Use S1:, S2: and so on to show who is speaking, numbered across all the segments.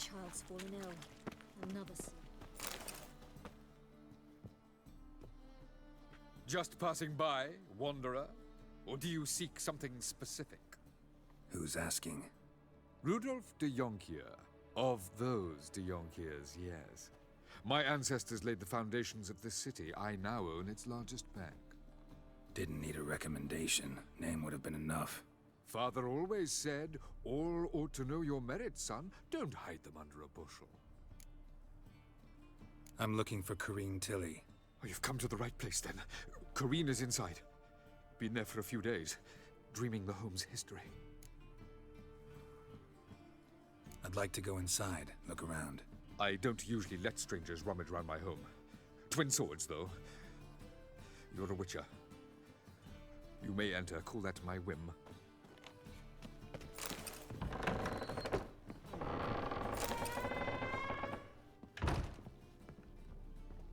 S1: child's fallen ill. Another son.
S2: Just passing by, wanderer? Or do you seek something specific?
S3: Who's asking?
S2: Rudolf de Jonkier. Of those de Jonkiers, yes. My ancestors laid the foundations of this city. I now own its largest bank.
S3: Didn't need a recommendation. Name would have been enough.
S2: Father always said, all ought to know your merits, son. Don't hide them under a bushel.
S3: I'm looking for Corrine Tilly.
S2: Oh, you've come to the right place, then. Corrine is inside. Been there for a few days, dreaming the home's history.
S3: I'd like to go inside, look around.
S2: I don't usually let strangers rummage around my home. Twin swords, though. You're a witcher. You may enter, call that my whim.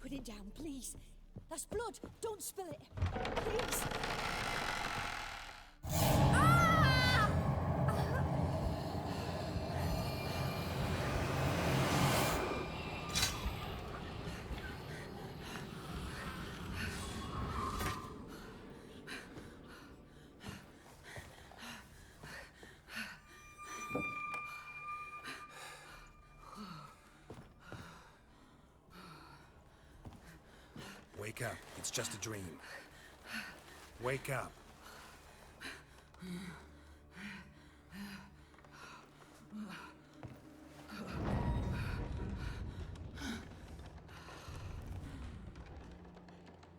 S1: Put it down, please. That's blood. Don't spill it. Please.
S3: Wake up. It's just a dream. Wake up.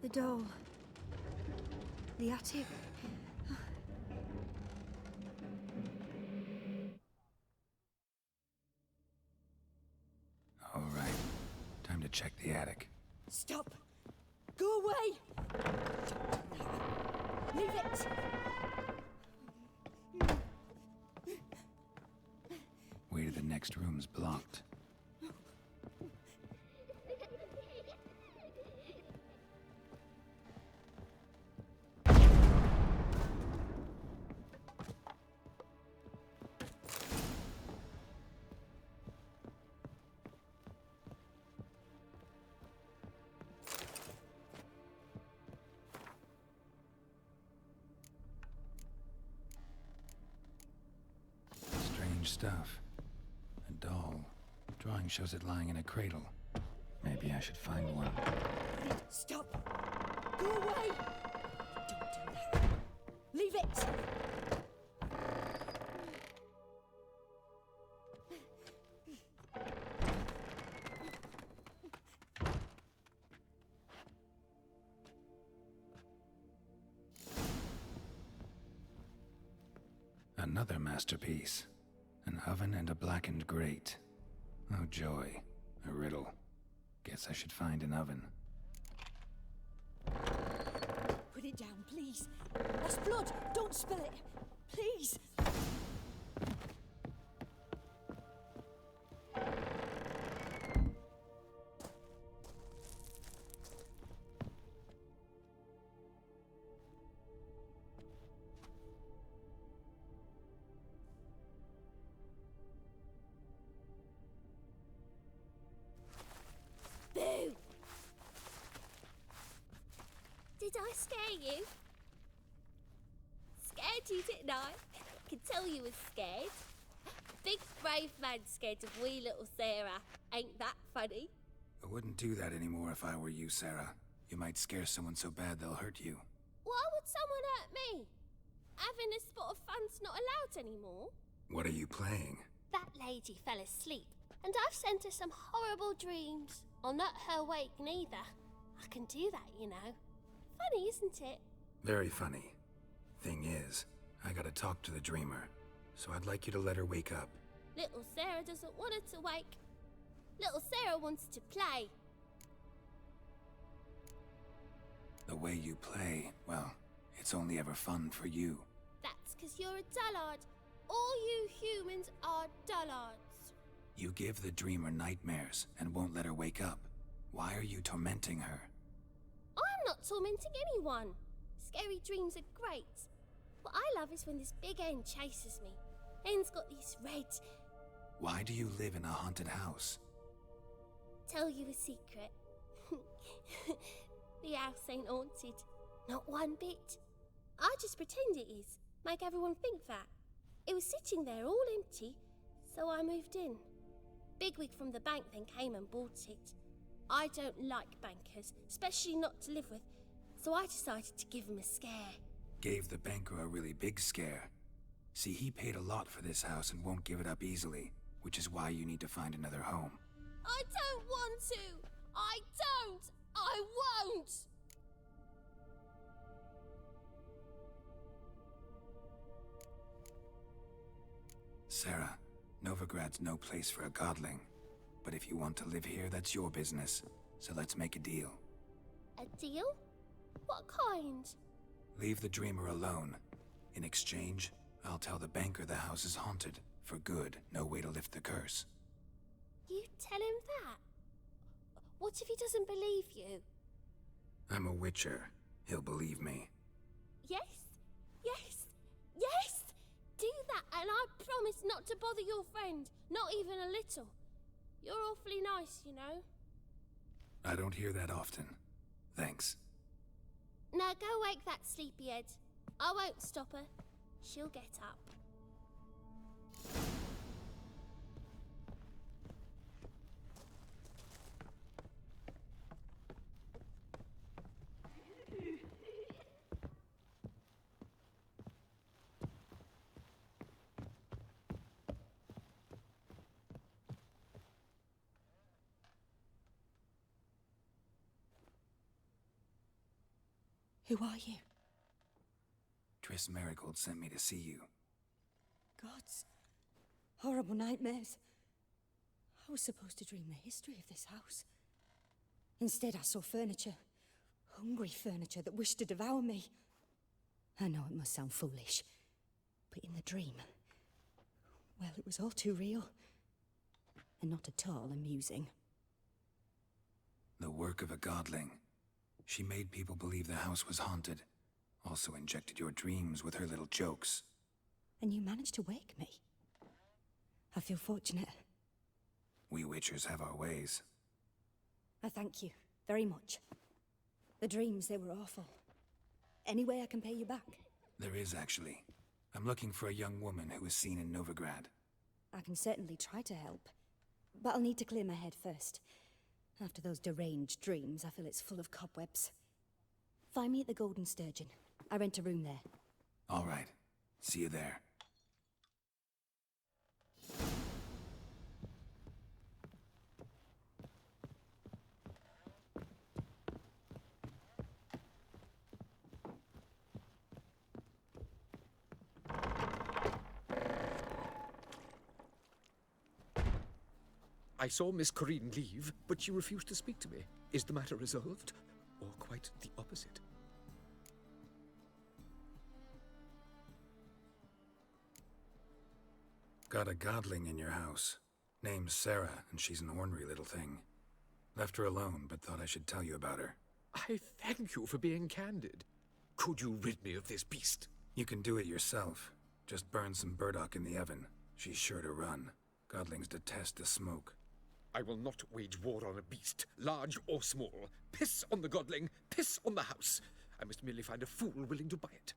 S1: The doll. The attic.
S3: All right. Time to check the attic.
S1: Stop. Go away. Leave it.
S3: Way to the next room's blocked. Strange stuff. A doll. Drawing shows it lying in a cradle. Maybe I should find one.
S1: Stop. Go away. Don't do that. Leave it.
S3: Another masterpiece. An oven and a blackened grate. Oh joy. A riddle. Guess I should find an oven.
S1: Put it down, please. That's blood. Don't spill it. Please.
S4: Boo! Did I scare you? Scared you, didn't I? Could tell you was scared. Big brave man scared of wee little Sarah. Ain't that funny?
S3: I wouldn't do that anymore if I were you, Sarah. You might scare someone so bad they'll hurt you.
S4: Why would someone hurt me? Having a spot of fun's not allowed anymore.
S3: What are you playing?
S4: That lady fell asleep, and I've sent her some horrible dreams. I'll not her wake neither. I can do that, you know. Funny, isn't it?
S3: Very funny. Thing is, I gotta talk to the dreamer, so I'd like you to let her wake up.
S4: Little Sarah doesn't want her to wake. Little Sarah wants to play.
S3: The way you play, well, it's only ever fun for you.
S4: That's 'cause you're a dullard. All you humans are dullards.
S3: You give the dreamer nightmares and won't let her wake up. Why are you tormenting her?
S4: I'm not tormenting anyone. Scary dreams are great. What I love is when this big hen chases me. Hen's got these red,
S3: Why do you live in a haunted house?
S4: Tell you a secret. The house ain't haunted. Not one bit. I just pretend it is. Make everyone think that. It was sitting there all empty, so I moved in. Bigwig from the bank then came and bought it. I don't like bankers, especially not to live with, so I decided to give him a scare.
S3: Gave the banker a really big scare. See, he paid a lot for this house and won't give it up easily, which is why you need to find another home.
S4: I don't want to! I don't! I won't!
S3: Sarah, Novigrad's no place for a godling. But if you want to live here, that's your business. So let's make a deal.
S4: A deal? What kind?
S3: Leave the dreamer alone. In exchange, I'll tell the banker the house is haunted. For good, no way to lift the curse.
S4: You tell him that? What if he doesn't believe you?
S3: I'm a witcher. He'll believe me.
S4: Yes? Yes? Yes! Do that, and I promise not to bother your friend. Not even a little. You're awfully nice, you know.
S3: I don't hear that often. Thanks.
S4: Now go wake that sleepyhead. I won't stop her. She'll get up.
S1: Who are you?
S3: Triss Marigold sent me to see you.
S1: Gods. Horrible nightmares. I was supposed to dream the history of this house. Instead, I saw furniture. Hungry furniture that wished to devour me. I know it must sound foolish, but in the dream, well, it was all too real. And not at all amusing.
S3: The work of a godling. She made people believe the house was haunted. Also injected your dreams with her little jokes.
S1: And you managed to wake me. I feel fortunate.
S3: We witchers have our ways.
S1: I thank you very much. The dreams, they were awful. Any way I can pay you back?
S3: There is, actually. I'm looking for a young woman who was seen in Novigrad.
S1: I can certainly try to help. But I'll need to clear my head first. After those deranged dreams, I feel it's full of cobwebs. Find me at the Golden Sturgeon. I rent a room there.
S3: All right. See you there.
S5: I saw Miss Corinne leave, but she refused to speak to me. Is the matter resolved? Or quite the opposite?
S3: Got a godling in your house. Name's Sarah, and she's an ornery little thing. Left her alone, but thought I should tell you about her.
S5: I thank you for being candid. Could you rid me of this beast?
S3: You can do it yourself. Just burn some burdock in the oven. She's sure to run. Godlings detest the smoke.
S5: I will not wage war on a beast, large or small. Piss on the godling, piss on the house. I must merely find a fool willing to buy it.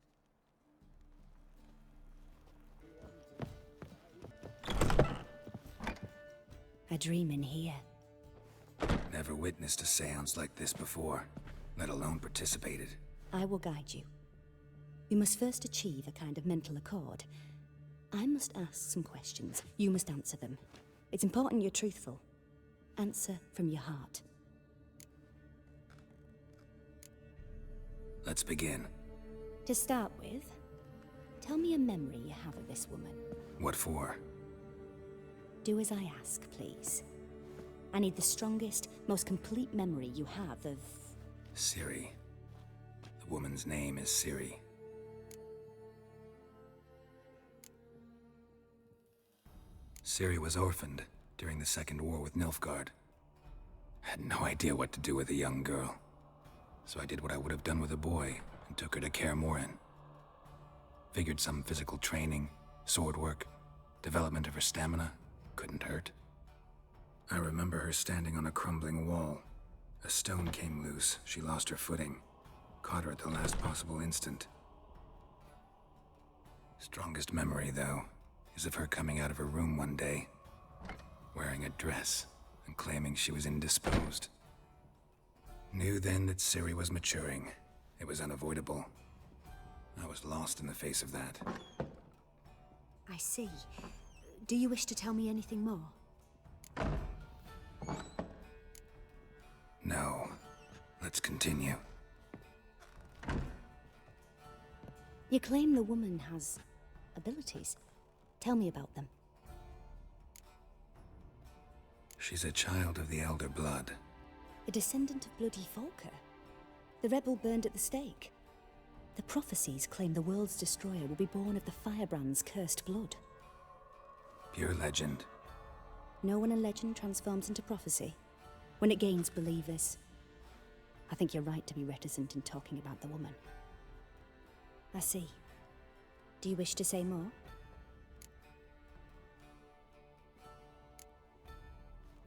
S1: A dream in here.
S3: Never witnessed a seance like this before, let alone participated.
S1: I will guide you. We must first achieve a kind of mental accord. I must ask some questions. You must answer them. It's important you're truthful. Answer from your heart.
S3: Let's begin.
S1: To start with, tell me a memory you have of this woman.
S3: What for?
S1: Do as I ask, please. I need the strongest, most complete memory you have of...
S3: Ciri. The woman's name is Ciri. Ciri was orphaned during the Second War with Nilfgaard. Had no idea what to do with a young girl. So I did what I would have done with a boy and took her to Kaer Morhen. Figured some physical training, sword work, development of her stamina couldn't hurt. I remember her standing on a crumbling wall. A stone came loose, she lost her footing. Caught her at the last possible instant. Strongest memory, though, is of her coming out of her room one day, wearing a dress and claiming she was indisposed. Knew then that Ciri was maturing. It was unavoidable. I was lost in the face of that.
S1: I see. Do you wish to tell me anything more?
S3: No. Let's continue.
S1: You claim the woman has abilities. Tell me about them.
S3: She's a child of the Elder Blood.
S1: A descendant of bloody Volker. The rebel burned at the stake. The prophecies claim the world's destroyer will be born of the Firebrand's cursed blood.
S3: Pure legend.
S1: Know when a legend transforms into prophecy? When it gains believers. I think you're right to be reticent in talking about the woman. I see. Do you wish to say more?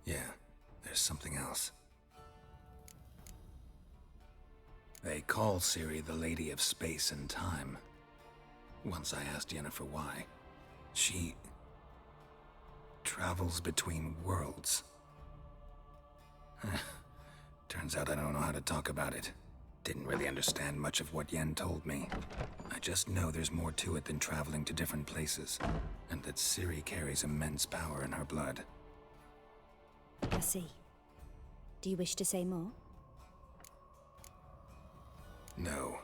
S3: Yeah, there's something else. They call Ciri the Lady of Space and Time. Once I asked Yennefer why. She travels between worlds. Turns out I don't know how to talk about it. Didn't really understand much of what Yen told me. I just know there's more to it than traveling to different places, and that Ciri carries immense power in her blood.
S1: I see. Do you wish to say more?
S3: No.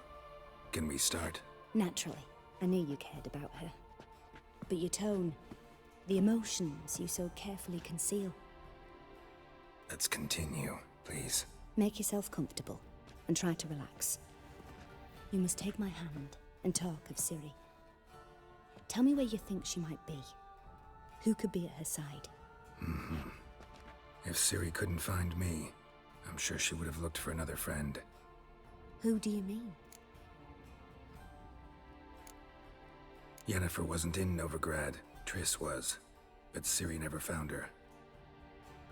S3: Can we start?
S1: Naturally. I knew you cared about her. But your tone, the emotions you so carefully conceal.
S3: Let's continue, please.
S1: Make yourself comfortable and try to relax. You must take my hand and talk of Ciri. Tell me where you think she might be. Who could be at her side?
S3: If Ciri couldn't find me, I'm sure she would have looked for another friend.
S1: Who do you mean?
S3: Yennefer wasn't in Novigrad. Triss was. But Ciri never found her.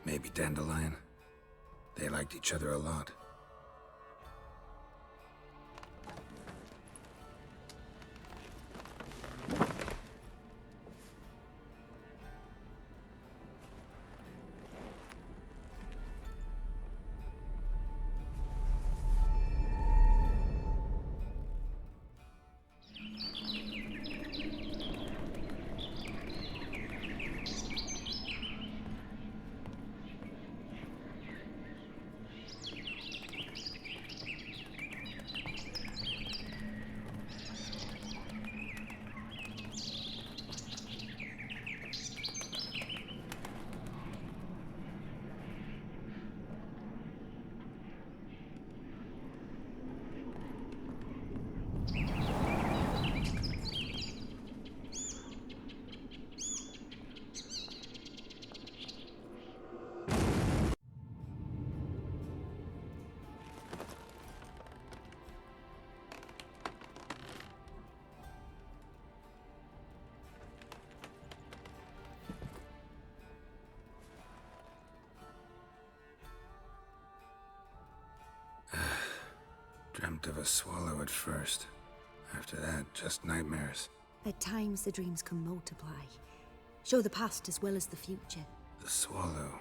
S3: Maybe Dandelion? They liked each other a lot. Dreamt of a swallow at first. After that, just nightmares.
S1: At times the dreams can multiply. Show the past as well as the future.
S3: The swallow.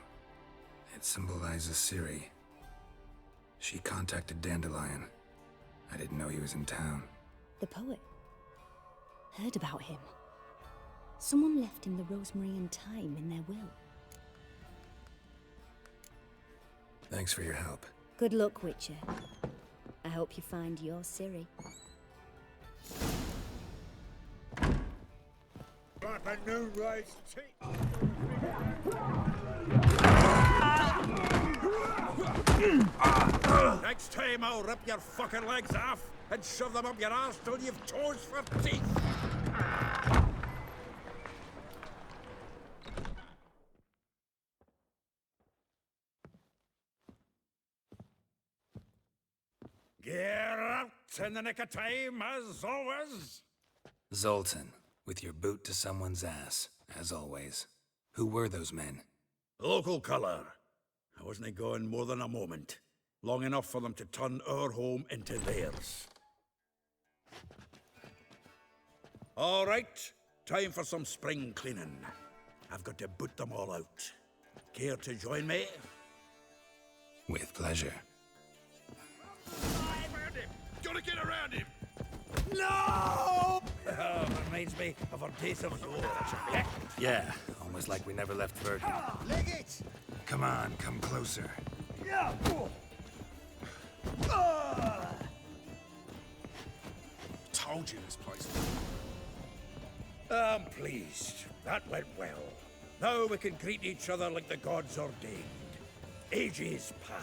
S3: It symbolizes Ciri. She contacted Dandelion. I didn't know he was in town.
S1: The poet. Heard about him. Someone left him the rosemary and thyme in their will.
S3: Thanks for your help.
S1: Good luck, Witcher. I hope you find your Ciri.
S5: Like a new rice tea. Next time I'll rip your fucking legs off and shove them up your ass till you've toes for teeth. Get out in the nick of time, as always.
S3: Zoltan, with your boot to someone's ass, as always. Who were those men?
S6: Local colour. I wasn't gone more than a moment. Long enough for them to turn our home into theirs. All right, time for some spring cleaning. I've got to boot them all out. Care to join me?
S3: With pleasure.
S5: Around him! Gotta get around him!
S6: No! Reminds me of our days of yore.
S3: Yeah, almost like we never left Virgin.
S6: Leg it!
S3: Come on, come closer.
S5: Told you this place.
S6: I'm pleased. That went well. Now we can greet each other like the gods ordained. Ages, pal.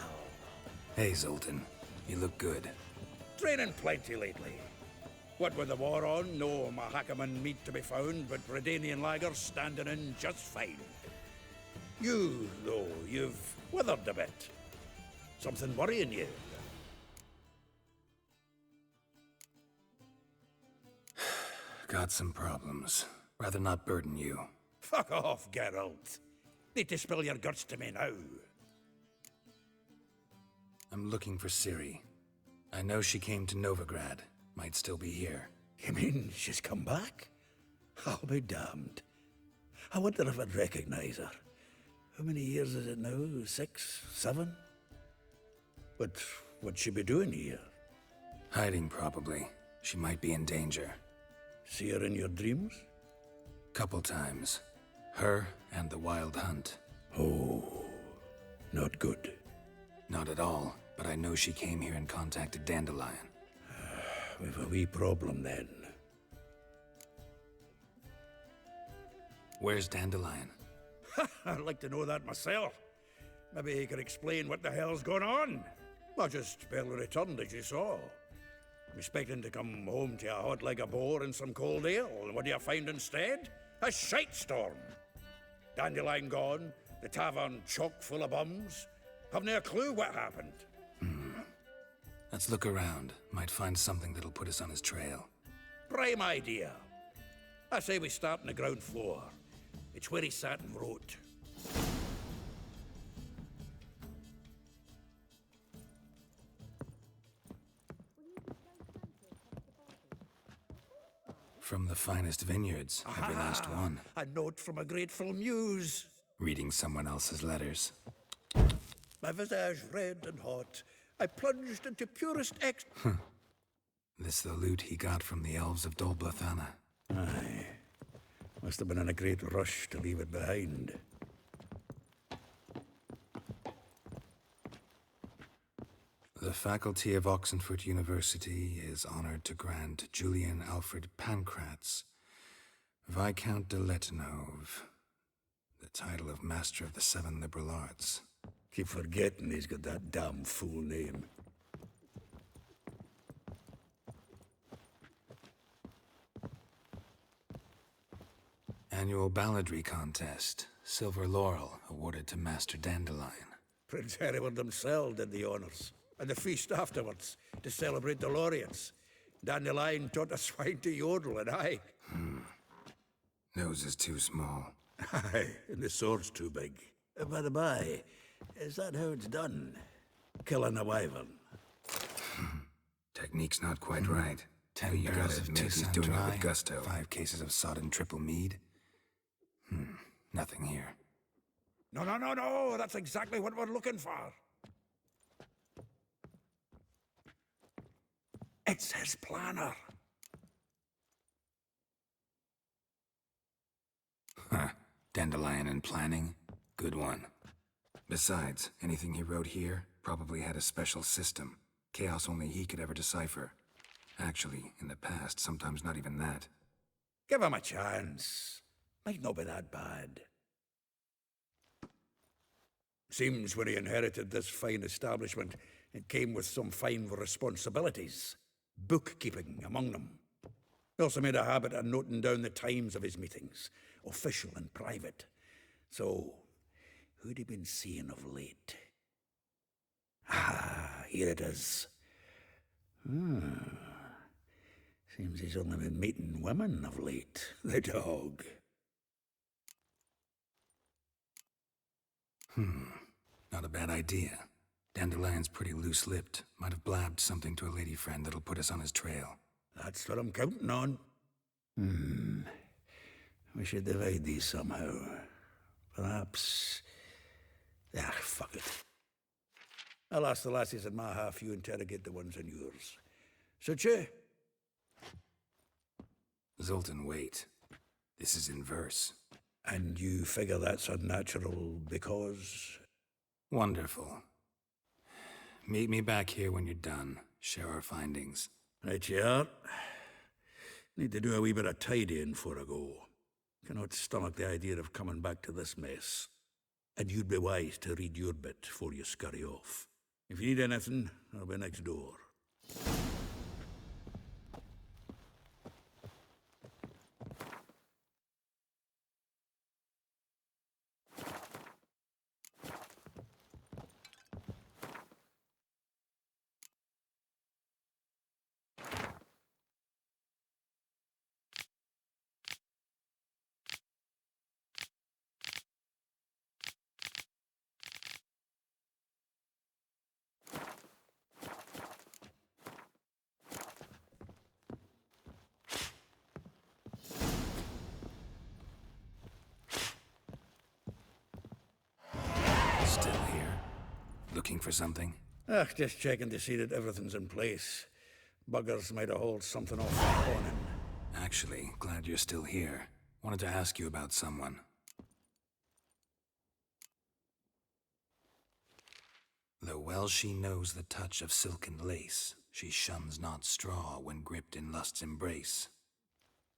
S3: Hey, Zoltan. You look good.
S6: Training plenty lately. What with the war on, no Mahakaman meat to be found, but Redanian lagers standing in just fine. You, though, you've withered a bit. Something worrying you?
S3: Got some problems. Rather not burden you.
S6: Fuck off, Geralt. Need to spill your guts to me now.
S3: I'm looking for Ciri. I know she came to Novigrad. Might still be here.
S6: You mean she's come back? I'll be damned. I wonder if I'd recognize her. How many years is it now? 6, 7? But what'd she be doing here?
S3: Hiding, probably. She might be in danger.
S6: See her in your dreams?
S3: Couple times. Her and the Wild Hunt.
S6: Oh, not good.
S3: Not at all, but I know she came here and contacted Dandelion.
S6: We've a wee problem then.
S3: Where's Dandelion?
S6: I'd like to know that myself. Maybe he could explain what the hell's going on. I just barely returned, as you saw. I'm expecting to come home to a hot like a boar and some cold ale, and what do you find instead? A shite storm. Dandelion gone, the tavern chock full of bums. Haven't a clue what happened.
S3: Let's look around. Might find something that'll put us on his trail.
S6: Prime idea. I say we start on the ground floor. It's where he sat and wrote.
S3: From the finest vineyards, every last one.
S6: A note from a grateful muse.
S3: Reading someone else's letters.
S6: My visage red and hot, I plunged into purest
S3: This the loot he got from the elves of Dol Blathanna.
S6: Aye. Must have been in a great rush to leave it behind.
S3: The faculty of Oxenfurt University is honored to grant Julian Alfred Pancratz, Viscount de Letenhove, the title of Master of the Seven Liberal Arts.
S6: Keep forgetting he's got that damn fool name.
S3: Annual balladry contest, Silver Laurel awarded to Master Dandelion.
S6: Prince Hereward himself did the honors, and the feast afterwards to celebrate the laureates. Dandelion taught the swine to yodel, and I.
S3: Nose is too small.
S6: Aye, and the sword's too big. By the by, is that how it's done? Killing a wyvern.
S3: Technique's not quite right. 10
S6: you
S3: barrels
S6: gotta
S3: of
S6: admit
S3: he's
S6: he's
S3: doing
S6: doing
S3: it
S6: it
S3: with gusto. 5 cases of sodden triple mead. Nothing here.
S6: No, that's exactly what we're looking for. It's his planner.
S3: Huh. Dandelion and planning? Good one. Besides, anything he wrote here probably had a special system. Chaos only he could ever decipher. Actually, in the past, sometimes not even that.
S6: Give him a chance. Might not be that bad. Seems when he inherited this fine establishment, it came with some fine responsibilities. Bookkeeping among them. He also made a habit of noting down the times of his meetings, official and private. So, who'd he been seeing of late? Ah, here it is. Seems he's only been meeting women of late, the dog.
S3: Not a bad idea. Dandelion's pretty loose-lipped. Might have blabbed something to a lady friend that'll put us on his trail.
S6: That's what I'm counting on. We should divide these somehow. Perhaps... fuck it. I'll ask the lassies in my half, you interrogate the ones in yours. Suit you?
S3: Zoltan, wait. This is in verse.
S6: And you figure that's unnatural because...
S3: Wonderful. Meet me back here when you're done. Share our findings.
S6: Right you are. Need to do a wee bit of tidying before I go. Cannot stomach the idea of coming back to this mess. And you'd be wise to read your bit before you scurry off. If you need anything, I'll be next door.
S3: Still here? Looking for something?
S6: Just checking to see that everything's in place. Buggers might have hauled something off the awning.
S3: Actually, glad you're still here. Wanted to ask you about someone. Though well she knows the touch of silken lace, she shuns not straw when gripped in lust's embrace.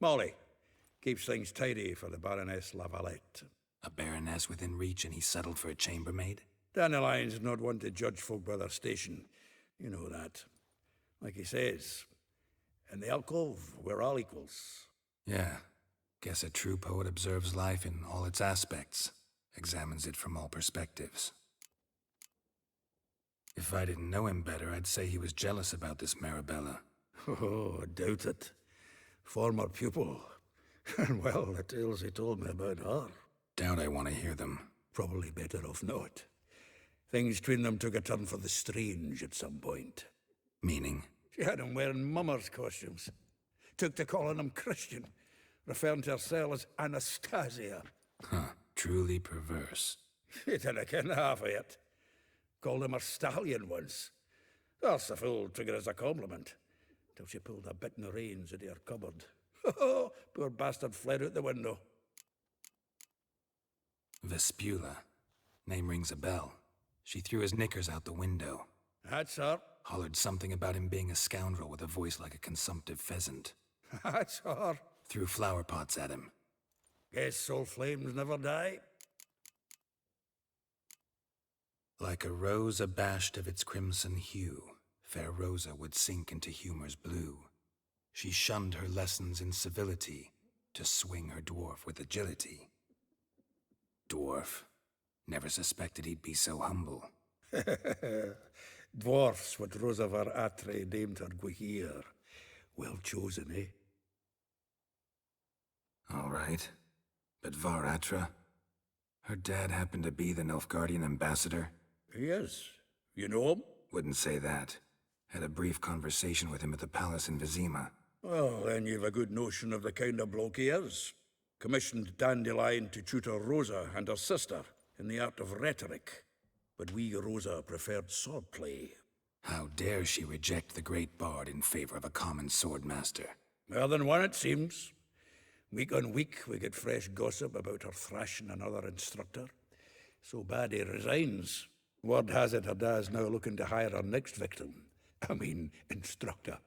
S6: Molly. Keeps things tidy for the Baroness Lavalette.
S3: A baroness within reach and he settled for a chambermaid?
S6: Dandelion's not one to judge folk by their station. You know that. Like he says, in the alcove, we're all equals.
S3: Yeah. Guess a true poet observes life in all its aspects, examines it from all perspectives. If I didn't know him better, I'd say he was jealous about this Marabella.
S6: Oh, I doubt it. Former pupil. And well, the tales he told me about her.
S3: Doubt I want to hear them.
S6: Probably better off not. Things between them took a turn for the strange at some point.
S3: Meaning?
S6: She had him wearing mummers' costumes. Took to calling him Christian, referring to herself as Anastasia.
S3: Huh. Truly perverse.
S6: She didn't ken half of it. Called him a stallion once. That's the fool took it as a compliment. Till she pulled a bit in the reins into her cupboard. Oh, poor bastard fled out the window.
S3: Vespula. Name rings a bell. She threw his knickers out the window.
S6: That's her.
S3: Hollered something about him being a scoundrel with a voice like a consumptive pheasant.
S6: That's her.
S3: Threw flower pots at him.
S6: Guess soul flames never die.
S3: Like a rose abashed of its crimson hue, fair Rosa would sink into humor's blue. She shunned her lessons in civility to swing her dwarf with agility. Dwarf. Never suspected he'd be so humble.
S6: Dwarfs what Rosa var Atre named her Guihir. Well chosen, eh?
S3: All right. But Varatra? Her dad happened to be the Nilfgaardian ambassador?
S6: He is. You know him?
S3: Wouldn't say that. Had a brief conversation with him at the palace in Vizima.
S6: Well, then you've a good notion of the kind of bloke he is. Commissioned Dandelion to tutor Rosa and her sister in the art of rhetoric. But we Rosa preferred swordplay.
S3: How dare she reject the great bard in favor of a common swordmaster?
S6: More than one, it seems. Week on week, we get fresh gossip about her thrashing another instructor. So bad he resigns. Word has it her dad's now looking to hire her next victim. I mean, instructor.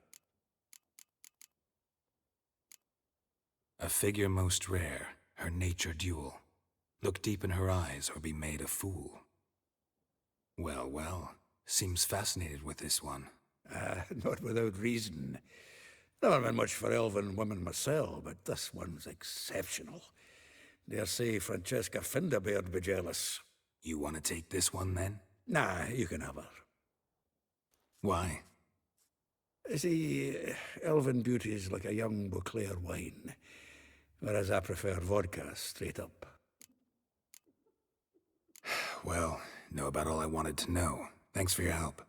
S3: A figure most rare, her nature dual. Look deep in her eyes or be made a fool. Well, well, seems fascinated with this one.
S6: Not without reason. Never been much for elven women myself, but this one's exceptional. Dare say Francesca Finderbeard be jealous.
S3: You want to take this one, then?
S6: Nah, you can have her.
S3: Why?
S6: See, elven beauty's like a young Beauclair wine, whereas I prefer vodka straight up.
S3: Well, know about all I wanted to know. Thanks for your help.